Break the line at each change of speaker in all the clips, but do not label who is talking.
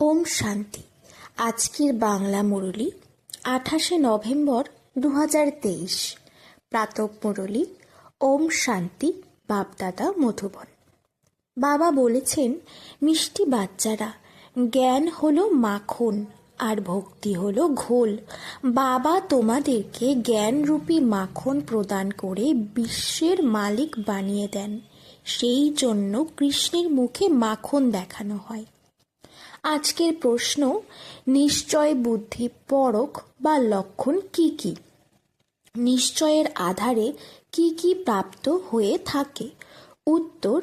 ওম শান্তি। আজকের বাংলা মুরলি 28শে নভেম্বর 2023। প্রাতঃ মুরলি ওম শান্তি। বাপদাদা মধুবন। বাবা বলেছেন, মিষ্টি বাচ্চারা, জ্ঞান হলো মাখন আর ভক্তি হলো ঘোল। বাবা তোমাদেরকে জ্ঞানরূপী মাখন প্রদান করে বিশ্বের মালিক বানিয়ে দেন। সেই জন্য কৃষ্ণের মুখে মাখন দেখানো হয়। আজকের প্রশ্ন, নিশ্চয় বুদ্ধি পরখ বা লক্ষণ কি কি? নিশ্চয়ের আধারে কি কি প্রাপ্ত হয়ে থাকে? উত্তর: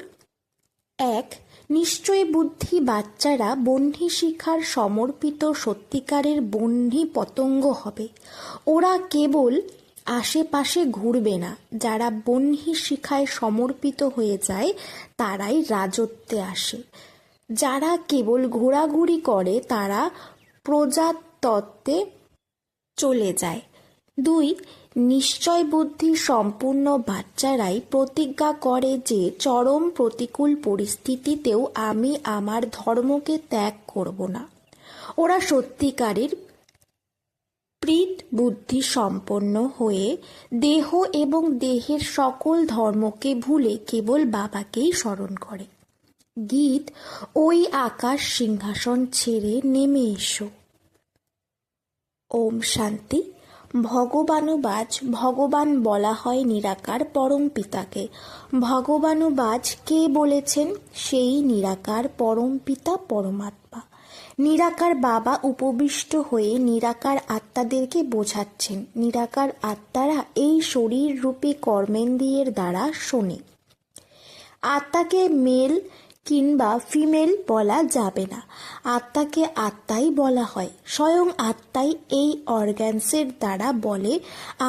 1. নিশ্চয় বুদ্ধি বাচ্চারা বহ্নি শিখার সমর্পিত সত্যিকারের বহ্নি পতঙ্গ হবে। ওরা কেবল আশেপাশে ঘুরবে না। যারা বহ্নি শিখায় সমর্পিত হয়ে যায় তারাই রাজত্বে আসে। যারা কেবল ঘোরাঘুরি করে তারা প্রজাতত্ত্বে চলে যায়। 2. নিশ্চয় বুদ্ধি সম্পূর্ণ বাচ্চারাই প্রতিজ্ঞা করে যে চরম প্রতিকূল পরিস্থিতিতেও আমি আমার ধর্মকে ত্যাগ করব না। ওরা সত্যিকারের প্রীত বুদ্ধি সম্পন্ন হয়ে দেহ এবং দেহের সকল ধর্মকে ভুলে কেবল বাবাকেই স্মরণ করে। গীত: ওই আকাশ সিংহাসন ছেড়ে নেমে এসো। ওম শান্তি। ভগবানুবাজ। ভগবান বলা হয় নিরাকার পরম পিতাকে। ভগবানুবাজ কে বলেছেন? সেই নিরাকার পরম পিতা পরমাত্মা। নিরাকার বাবা উপবিষ্ট হয়ে নিরাকার আত্মাদেরকে বোঝাচ্ছেন। নিরাকার আত্মারা এই শরীর রূপী কর্মেন্দ্রিয়ের দ্বারা শোনে। আত্মাকে মেল কিংবা ফিমেল বলা যাবে না। আত্মাকে আত্মাই বলা হয়। স্বয়ং আত্মাই এই অর্গ্যানসের দ্বারা বলে,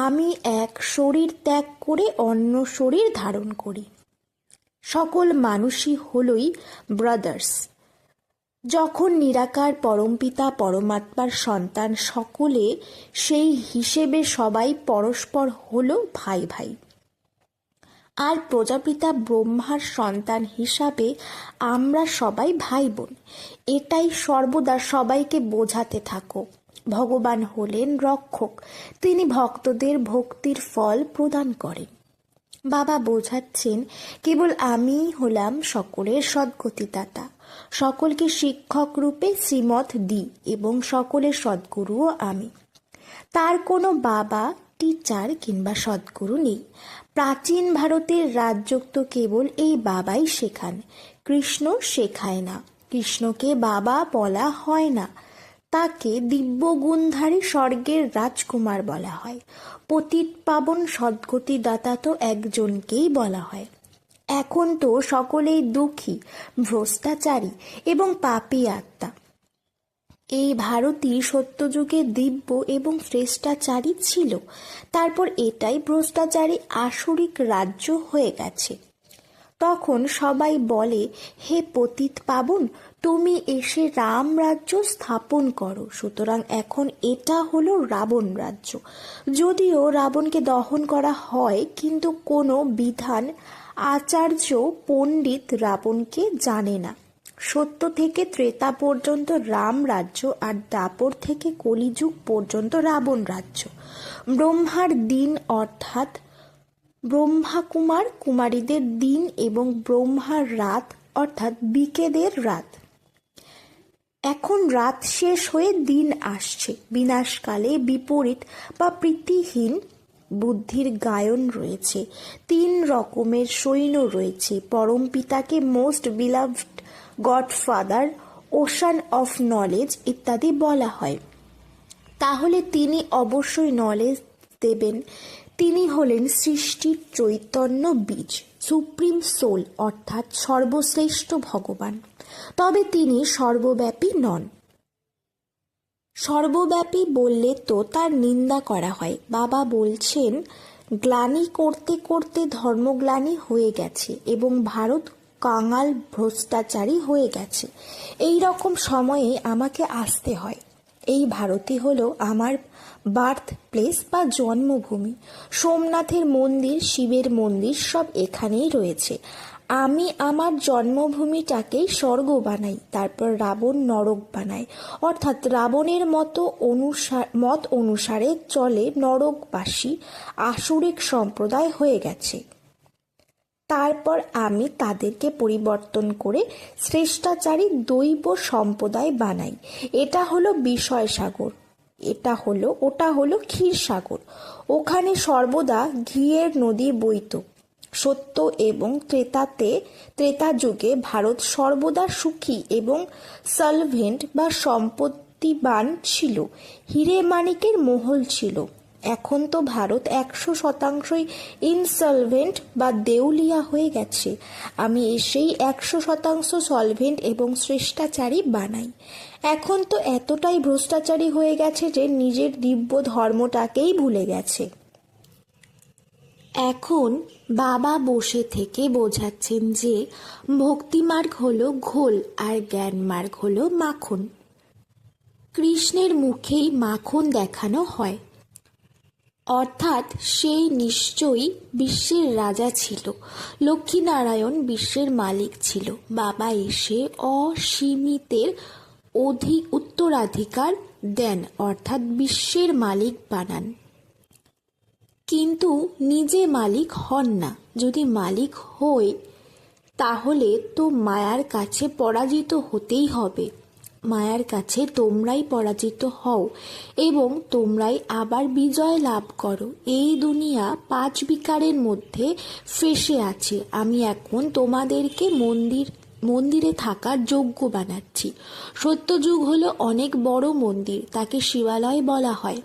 আমি এক শরীর ত্যাগ করে অন্য শরীর ধারণ করি। সকল মানুষই হলই ব্রাদার্স। যখন নিরাকার পরমপিতা পরমাত্মার সন্তান সকলে, সেই হিসেবে সবাই পরস্পর হলো ভাই ভাই। আর প্রজাপিতা ব্রহ্মার সন্তান হিসাবে আমরা সবাই ভাই বোন। এটাই সর্বদা সবাইকে বোঝাতে থাকো। ভগবান হলেন রক্ষক। তিনি ভক্তদের ভক্তির ফল প্রদান করেন। বাবা বোঝাচ্ছেন, কেবল আমিই হলাম সকলের সদ্গতিদাতা। সকলকে শিক্ষক রূপে শ্রীমত দিই এবং সকলের সদ্গুরুও আমি। তার কোনো বাবা, টিচার কিংবা সদ্গুরু নেই। প্রাচীন ভারতের রাজযোগ কেবল এই বাবাই শেখান। কৃষ্ণ শেখায় না। কৃষ্ণকে বাবা বলা হয় না। তাকে দিব্যগুণধারী স্বর্গের রাজকুমার বলা হয়। পতিত পাবন সদ্গতিদাতা তো একজনকেই বলা হয়। এখন তো সকলেই দুঃখী, ভ্রষ্টাচারী এবং পাপী আত্মা। এই ভারতই সত্যযুগে দিব্য এবং শ্রেষ্ঠাচারী ছিল। তারপর এটাই ভ্রষ্টাচারী আসরিক রাজ্য হয়ে গেছে। তখন সবাই বলে, হে পতিত পাবন, তুমি এসে রাম রাজ্য স্থাপন করো। সুতরাং এখন এটা হলো রাবণ রাজ্য। যদিও রাবণকে দহন করা হয়, কিন্তু কোনো বিধান আচার্য পণ্ডিত রাবণকে জানে না। সত্য থেকে ত্রেতা পর্যন্ত রাম রাজ্য, আর দাপর থেকে কলিযুগ পর্যন্ত রাবণ রাজ্য। ব্রহ্মার দিন অর্থাৎ ব্রহ্মা কুমার কুমারীদের দিন এবং ব্রহ্মার রাত অর্থাৎ বিকেদের রাত। এখন রাত শেষ হয়ে দিন আসছে। বিনাশকালে বিপরীত বা প্রীতিহীন বুদ্ধির গায়ন রয়েছে। 3 রকমের সৈন্য রয়েছে। পরম পিতাকে most beloved godfather, ocean of knowledge ইত্যাদি বলা হয়। তাহলে তিনি অবশ্যই নলেজ দেবেন। তিনি হলেন সৃষ্টির চৈতন্য বীজ, সুপ্রিম সোল অর্থাৎ সর্বশ্রেষ্ঠ ভগবান। তবে তিনি সর্বব্যাপী নন। সর্বব্যাপী বললে তো তার নিন্দা করা হয়। বাবা বলছেন, গ্লানি করতে করতে ধর্মগ্লানি হয়ে গেছে এবং ভারত কাঙাল ভ্রষ্টাচারী হয়ে গেছে। এই রকম সময়ে আমাকে আসতে হয়। এই ভারতই হলো আমার বার্থ প্লেস বা জন্মভূমি। সোমনাথের মন্দির, শিবের মন্দির সব এখানেই রয়েছে। আমি আমার জন্মভূমিটাকেই স্বর্গ বানাই, তারপর রাবণ নরক বানায়। অর্থাৎ রাবণের মত অনুসারে চলে নরকবাসী আসুরিক সম্প্রদায় হয়ে গেছে। তারপর আমি তাদেরকে পরিবর্তন করে শ্রেষ্টাচারী দৈব সম্প্রদায় বানাই। এটা হলো বিষয় সাগর, ওটা হলো ক্ষীর সাগর। ওখানে সর্বদা ঘিয়ের নদী বইত। সত্য এবং ত্রেতা যুগে ভারত সর্বদা সুখী এবং সলভেন্ট বা সম্পত্তিবান ছিল, হিরে মানিকের মহল ছিল। এখন তো ভারত 100% ইনসলভেন্ট বা দেউলিয়া হয়ে গেছে। আমি এসেই 100% সলভেন্ট এবং শ্রেষ্টাচারী বানাই। এখন তো এতটাই ভ্রষ্টাচারী হয়ে গেছে যে নিজের দিব্য ধর্মটাকেই ভুলে গেছে। এখন বাবা বসে থেকে বোঝাচ্ছেন যে ভক্তিমার্গ হলো ঘোল আর জ্ঞান মার্গ হলো মাখন। কৃষ্ণের মুখেই মাখন দেখানো হয়, অর্থাৎ সেই নিশ্চয়ই বিশ্বের রাজা ছিল। লক্ষ্মীনারায়ণ বিশ্বের মালিক ছিল। বাবা এসে অসীমিতের উত্তরাধিকার দেন, অর্থাৎ বিশ্বের মালিক বানান, কিন্তু নিজে মালিক হন না। যদি মালিক হই তাহলে তো মায়ার কাছে পরাজিত হতেই হবে। মায়ার কাছে তোমরাই পরাজিত হও এবং তোমরাই আবার বিজয় লাভ করো। এই দুনিয়া 5 বিকারের মধ্যে ফেঁসে আছে। আমি এখন তোমাদেরকে মন্দিরে থাকার যোগ্য বানাচ্ছি। সত্যযুগ হলো অনেক বড় মন্দির, তাকে শিবালয় বলা হয়,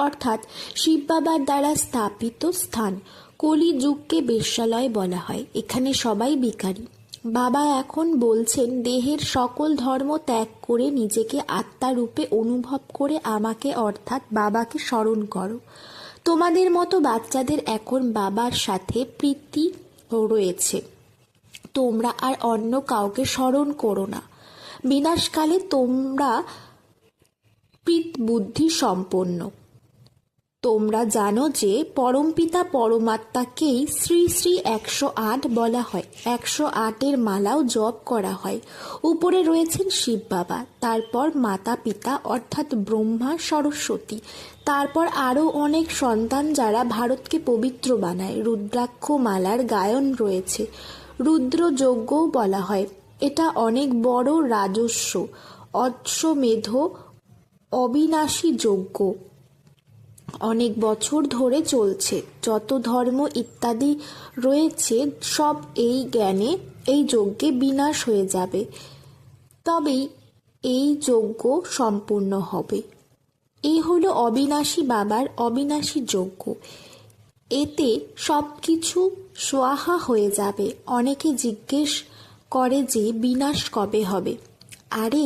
অর্থাৎ শিব বাবার দ্বারা স্থাপিত স্থান। কলি যুগকে বেশ্যালয় বলা হয়। এখানে সবাই ভিখারি। বাবা এখন বলছেন দেহের সকল ধর্ম ত্যাগ করে নিজেকে আত্মারূপে অনুভব করে আমাকে অর্থাৎ বাবাকে স্মরণ করো। তোমাদের মতো বাচ্চাদের এখন বাবার সাথে প্রীতি রয়েছে। তোমরা আর অন্য কাউকে স্মরণ করো না। বিনাশকালে তোমরা পিত বুদ্ধি সম্পন্ন। তোমরা জানো যে পরমপিতা পরমাত্মাকেই শ্রী শ্রী 108 বলা হয়। 108-এর মালাও জপ করা হয়। উপরে রয়েছেন শিব বাবা, তারপর মাতা পিতা অর্থাৎ ব্রহ্মা সরস্বতী, তারপর আরও অনেক সন্তান যারা ভারতকে পবিত্র বানায়। রুদ্রাক্ষ মালার গায়ন রয়েছে। রুদ্র যজ্ঞও বলা হয়। এটা অনেক বড় রাজস্ব, অশ্বমেধ অবিনাশী যজ্ঞ, অনেক বছর ধরে চলছে। যত ধর্ম ইত্যাদি রয়েছে সব এই যজ্ঞে বিনাশ হয়ে যাবে, তবেই এই যজ্ঞ সম্পূর্ণ হবে। এই হলো অবিনাশী বাবার অবিনাশী যজ্ঞ। এতে সব কিছু সোয়াহা হয়ে যাবে। অনেকে জিজ্ঞেস করে যে বিনাশ কবে হবে। আরে,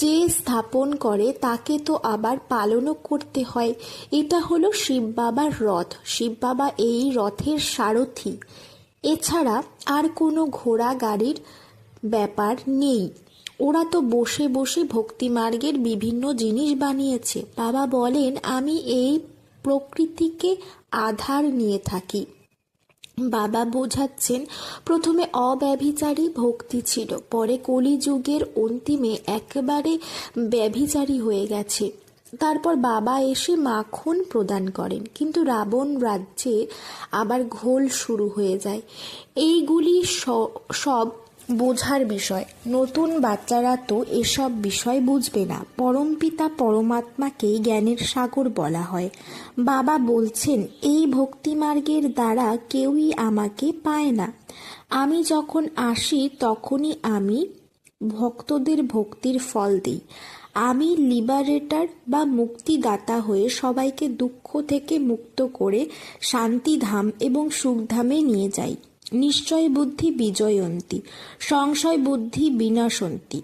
যে স্থাপন করে তাকে তো আবার পালনও করতে হয়। এটা হলো শিব বাবার রথ। শিব বাবা এই রথের সারথি। এছাড়া আর কোনো ঘোড়া গাড়ির ব্যাপার নেই। ওরা তো বসে বসে ভক্তিমার্গের বিভিন্ন জিনিস বানিয়েছে। বাবা বলেন আমি এই প্রকৃতিকে আধার নিয়ে থাকি। বাবা বোঝাচ্ছেন প্রথমে অব্যভিচারী ভক্তি ছিল, পরে কলিযুগের অন্তিমে একেবারে ব্যভিচারী হয়ে গেছে। তারপর বাবা এসে মাখন প্রদান করেন, কিন্তু রাবণ রাজ্যে আবার ঘোল শুরু হয়ে যায়। এইগুলি সব বোঝার বিষয়। নতুন বাচ্চারা তো এসব বিষয় বুঝবে না। পরমপিতা পরমাত্মাকেই জ্ঞানের সাগর বলা হয়। বাবা বলছেন এই ভক্তিমার্গের দ্বারা কেউই আমাকে পায় না। আমি যখন আসি তখনই আমি ভক্তদের ভক্তির ফল দিই। আমি লিবারেটর বা মুক্তিদাতা হয়ে সবাইকে দুঃখ থেকে মুক্ত করে শান্তিধাম এবং সুখধামে নিয়ে যাই। নিশ্চয় বুদ্ধি বিজয়ন্তী, সংশয় বুদ্ধি বিনাশন্তী।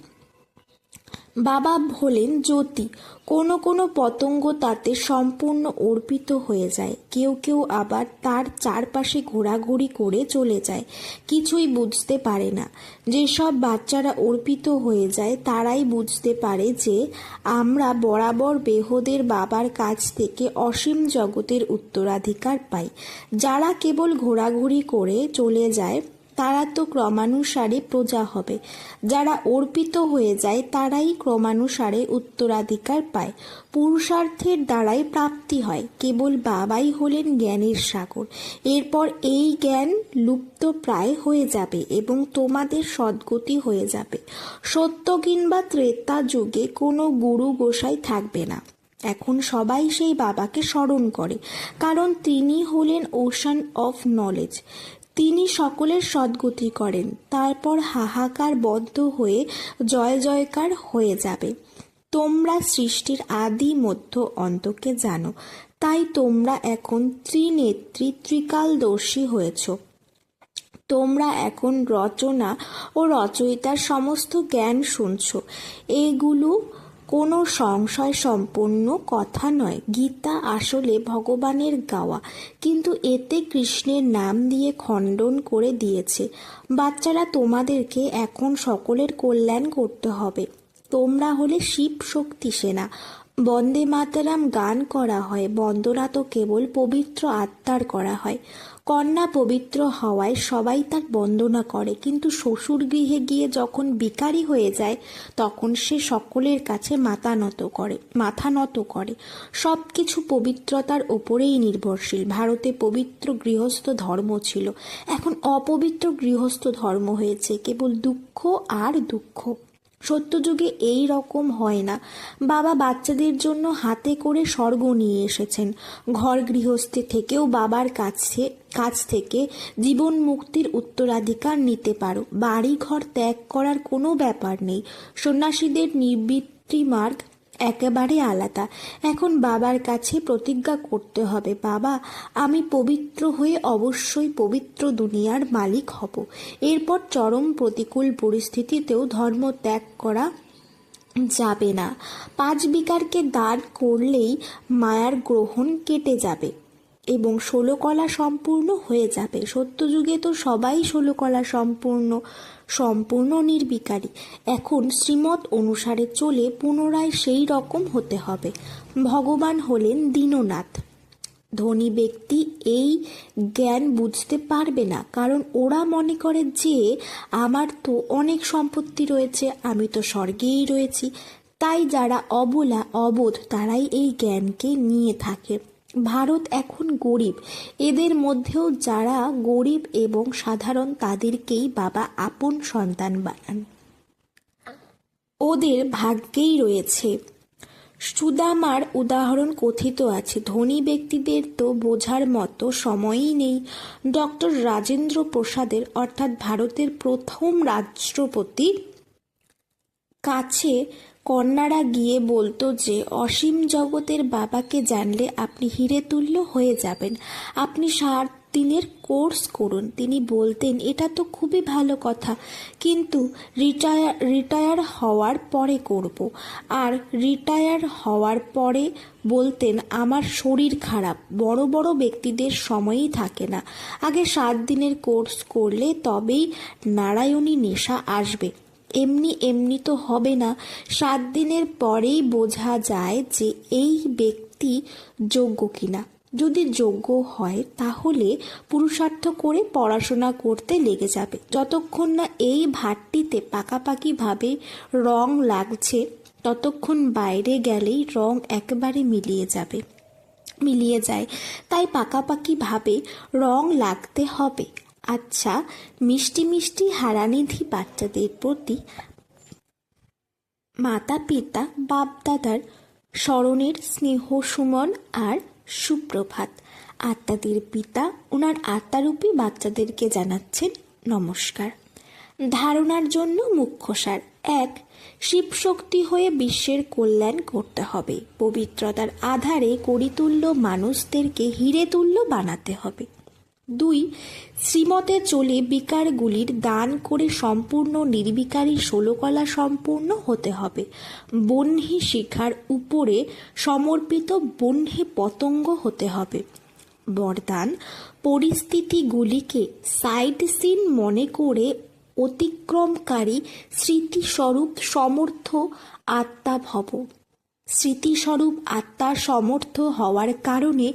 বাবা হলেন জ্যোতি। কোনো কোনো পতঙ্গ তাতে সম্পূর্ণ অর্পিত হয়ে যায়। কেউ কেউ আবার তার চারপাশে ঘোরাঘুরি করে চলে যায়, কিছুই বুঝতে পারে না। যেসব বাচ্চারা অর্পিত হয়ে যায় তারাই বুঝতে পারে যে আমরা বরাবর বেহদের বাবার কাছ থেকে অসীম জগতের উত্তরাধিকার পাই। যারা কেবল ঘোরাঘুরি করে চলে যায় তারা তো ক্রমানুসারে প্রজা হবে। যারা অর্পিত হয়ে যায় তারাই ক্রমানুসারে উত্তরাধিকার পায়। পুরুষার্থের দ্বারাই প্রাপ্তি হয়। কেবল বাবাই হলেন জ্ঞানের সাগর। এরপর এই জ্ঞান লুপ্ত প্রায় হয়ে যাবে এবং তোমাদের সদ্গতি হয়ে যাবে। সত্য কিংবা ত্রেতা যুগে কোনো গুরু গোসাই থাকবে না। এখন সবাই সেই বাবাকে স্মরণ করে, কারণ তিনি হলেন ওশান অফ নলেজ। তিনি সকলের সদ্গতি করেন। তারপর হাহাকার বদ্ধ হয়ে জয় জয়কার হয়ে যাবে। তোমরা সৃষ্টির আদি মধ্য অন্তকে জানো, তাই তোমরা এখন ত্রিনেত্রী ত্রিকালদর্শী হয়েছ। তোমরা এখন রচনা ও রচয়িতার সমস্ত জ্ঞান শুনছ। এগুলো কোনো সংশয় সম্পন্ন কথা নয়। গীতা আসলে ভগবানের গাওয়া, কিন্তু এতে কৃষ্ণের নাম দিয়ে খণ্ডন করে দিয়েছে। বাচ্চারা, তোমাদেরকে এখন সকলের কল্যাণ করতে হবে। তোমরা হলে শিব শক্তি সেনা। বন্দে মাতরম গান করা হয়। বন্দনা তো কেবল পবিত্র আত্মার করা হয়। কন্যা পবিত্র হওয়ায় সবাই তার বন্দনা করে, কিন্তু শ্বশুর গৃহে গিয়ে যখন বিকারী হয়ে যায় তখন সে সকলের কাছে মাথা নত করে। সব কিছু পবিত্রতার ওপরেই নির্ভরশীল। ভারতে পবিত্র গৃহস্থ ধর্ম ছিল, এখন অপবিত্র গৃহস্থ ধর্ম হয়েছে। কেবল দুঃখ আর দুঃখ। সত্যযুগে এই রকম হয় না। বাবা বাচ্চাদের জন্য হাতে করে স্বর্গ নিয়ে এসেছেন। ঘর গৃহস্থী থেকেও বাবার কাছ থেকে জীবন মুক্তির উত্তরাধিকার নিতে পারো। বাড়ি ঘর ত্যাগ করার কোনো ব্যাপার নেই। সন্ন্যাসীদের নিবৃত্তি মার্গ একেবারে আলাদা। এখন বাবার কাছে প্রতিজ্ঞা করতে হবে, বাবা আমি পবিত্র হয়ে অবশ্যই পবিত্র দুনিয়ার মালিক হব। এরপর চরম প্রতিকূল পরিস্থিতিতেও ধর্ম ত্যাগ করা যাবে না। 5 বিকারকে দান করলেই মায়ার গ্রহণ কেটে যাবে এবং 16 কলা সম্পূর্ণ হয়ে যাবে। সত্যযুগে তো সবাই 16 কলা সম্পূর্ণ নির্বিকারী। এখন শ্রীমত অনুসারে চলে পুনরায় সেই রকম হতে হবে। ভগবান হলেন দীননাথ। ধনী ব্যক্তি এই জ্ঞান বুঝতে পারবে না, কারণ ওরা মনে করে যে আমার তো অনেক সম্পত্তি রয়েছে, আমি তো স্বর্গেই রয়েছি। তাই যারা অবলা অবোধ তারাই এই জ্ঞানকে নিয়ে থাকে। ভারত এখন গরিব। এদের মধ্যেও যারা গরিব এবং সাধারণ তাদেরকেই বাবা আপন সন্তান বানান। ওদের ভাগ্যেই রয়েছে। সুদামার উদাহরণ কথিত আছে। ধনী ব্যক্তিদের তো বোঝার মতো সময়ই নেই। ডক্টর রাজেন্দ্র প্রসাদের অর্থাৎ ভারতের প্রথম রাষ্ট্রপতি কাছে কন্যারা গিয়ে বলতো যে অসীম জগতের বাবাকে জানলে আপনি হিরে তুল্য হয়ে যাবেন। আপনি 7 দিনের কোর্স করুন। তিনি বলতেন এটা তো খুবই ভালো কথা, কিন্তু রিটায়ার হওয়ার পরে করব। আর রিটায়ার হওয়ার পরে বলতেন আমার শরীর খারাপ। বড় বড় ব্যক্তিদের সময়ই থাকে না। আগে 7 দিনের কোর্স করলে তবেই নারায়ণী নেশা আসবে। এমনি তো হবে না। 7 দিনের পরেই বোঝা যায় যে এই ব্যক্তি যোগ্য কিনা। যদি যোগ্য হয় তাহলে পুরুষার্থ করে পড়াশোনা করতে লেগে যাবে। যতক্ষণ না এই ভাটটিতে পাকাপাকিভাবে রং লাগছে ততক্ষণ বাইরে গেলেই রং একেবারে মিলিয়ে যায়। তাই পাকাপাকিভাবে রং লাগতে হবে। আচ্ছা, মিষ্টি মিষ্টি হারানিধি বাচ্চাদের প্রতি মাতা পিতা বাপদাদার স্মরণের স্নেহ সুমন আর সুপ্রভাত। আত্মাদের পিতা ওনার আত্মারূপী বাচ্চাদেরকে জানাচ্ছেন নমস্কার। ধারণার জন্য মুখ্য সার: 1. শিবশক্তি হয়ে বিশ্বের কল্যাণ করতে হবে। পবিত্রতার আধারে করিতুল্য মানুষদেরকে হিরে তুল্য বানাতে হবে। 2. শ্রীমতে চলে বিকারগুলির দান করে সম্পূর্ণ নির্বিকারী 16 কলা সম্পূর্ণ হতে হবে। বহ্নি শিখার উপরে সমর্পিত বহ্নি পতঙ্গ হতে হবে। বরদান: পরিস্থিতিগুলিকে সাইড সিন মনে করে অতিক্রমকারী স্মৃতিস্বরূপ সমর্থ আত্মা ভব। স্মৃতিস্বরূপ আত্মার সমর্থ হওয়ার কারণে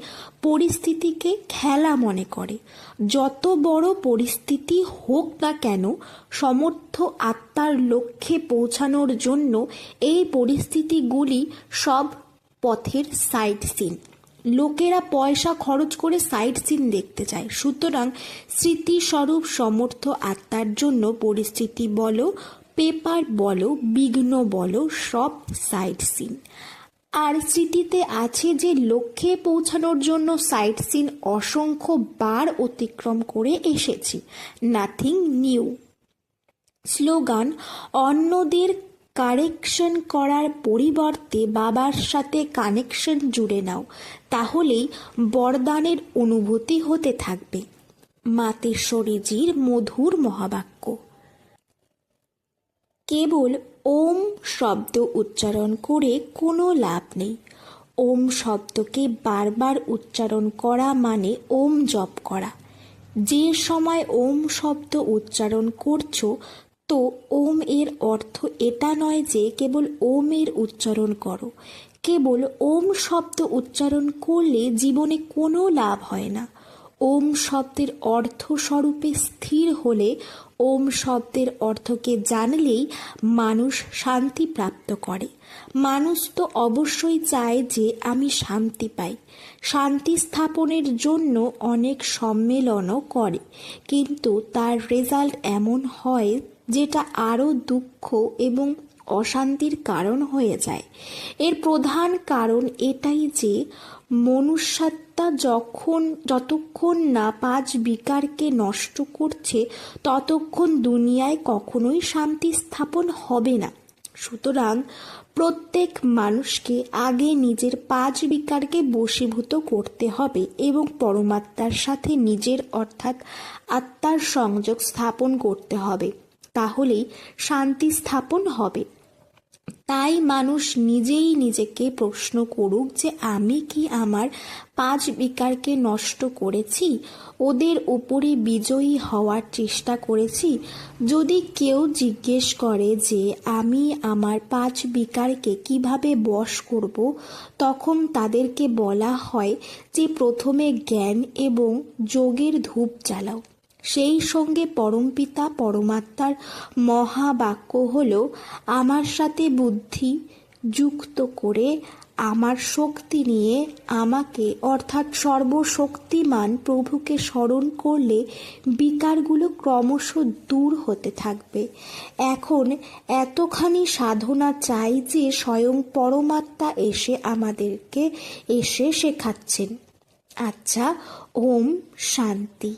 পরিস্থিতিকে খেলা মনে করে। যত বড় পরিস্থিতি হোক না কেন, সমর্থ আত্মার লক্ষ্যে পৌঁছানোর জন্য এই পরিস্থিতিগুলি সব পথের সাইড সিন। লোকেরা পয়সা খরচ করে সাইড সিন দেখতে চায়। সুতরাং স্মৃতিস্বরূপ সমর্থ আত্মার জন্য পরিস্থিতি বলো, পেপার বলো, বিঘ্ন বলো, সব সাইড সিন। আর স্মৃতিতে আছে যে লক্ষ্যে পৌঁছানোর জন্য সাইড সিন অসংখ্য বার অতিক্রম করে এসেছি। Nothing new. স্লোগান: অন্যদের কারেকশন করার পরিবর্তে বাবার সাথে কানেকশন জুড়ে নাও, তাহলেই বরদানের অনুভূতি হতে থাকবে। মাতেশ্বরীজির মধুর মহাবাক্য। কেবল ওম শব্দ উচ্চারণ করে কোনো লাভ নেই। ওম শব্দকে বারবার উচ্চারণ করা মানে ওম জপ করা। যে সময় ওম শব্দ উচ্চারণ করছো, তো ওম এর অর্থ এটা নয় যে কেবল ওম এর উচ্চারণ করো। কেবল ওম শব্দ উচ্চারণ করলে জীবনে কোনো লাভ হয় না। ওম শব্দের অর্থ স্বরূপে স্থির হলে, ওম শব্দের অর্থকে জানলেই মানুষ শান্তি প্রাপ্ত করে। মানুষ তো অবশ্যই চায় যে আমি শান্তি পাই। শান্তি স্থাপনের জন্য অনেক সম্মেলনও করে, কিন্তু তার রেজাল্ট এমন হয় যেটা আরও দুঃখ এবং অশান্তির কারণ হয়ে যায়। এর প্রধান কারণ এটাই যে মনুষ্যাত্মা যতক্ষণ না 5 বিকারকে নষ্ট করছে, ততক্ষণ দুনিয়ায় কখনোই শান্তি স্থাপন হবে না। সুতরাং প্রত্যেক মানুষকে আগে নিজের 5 বিকারকে বশীভূত করতে হবে এবং পরমাত্মার সাথে নিজের অর্থাৎ আত্মার সংযোগ স্থাপন করতে হবে, তাহলেই শান্তি স্থাপন হবে। তাই মানুষ নিজেই নিজেকে প্রশ্ন করুক যে আমি কি আমার 5 বিকারকে নষ্ট করেছি, ওদের উপরে বিজয়ী হওয়ার চেষ্টা করেছি। যদি কেউ জিজ্ঞেস করে যে আমি আমার 5 বিকারকে কিভাবে বশ করব, তখন তাদেরকে বলা হয় যে প্রথমে জ্ঞান এবং যোগের ধূপ জ্বালাও। সেই সঙ্গে পরমপিতা পরমাত্মার মহাবাক্য হল, আমার সাথে বুদ্ধি যুক্ত করে আমার শক্তি নিয়ে আমাকে অর্থাৎ সর্বশক্তিমান প্রভুকে স্মরণ করলে বিকারগুলো ক্রমশ দূর হতে থাকবে। এখন এতখানি সাধনা চাই যে স্বয়ং পরমাত্মা এসে আমাদেরকে শেখাচ্ছেন। আচ্ছা, ওম শান্তি।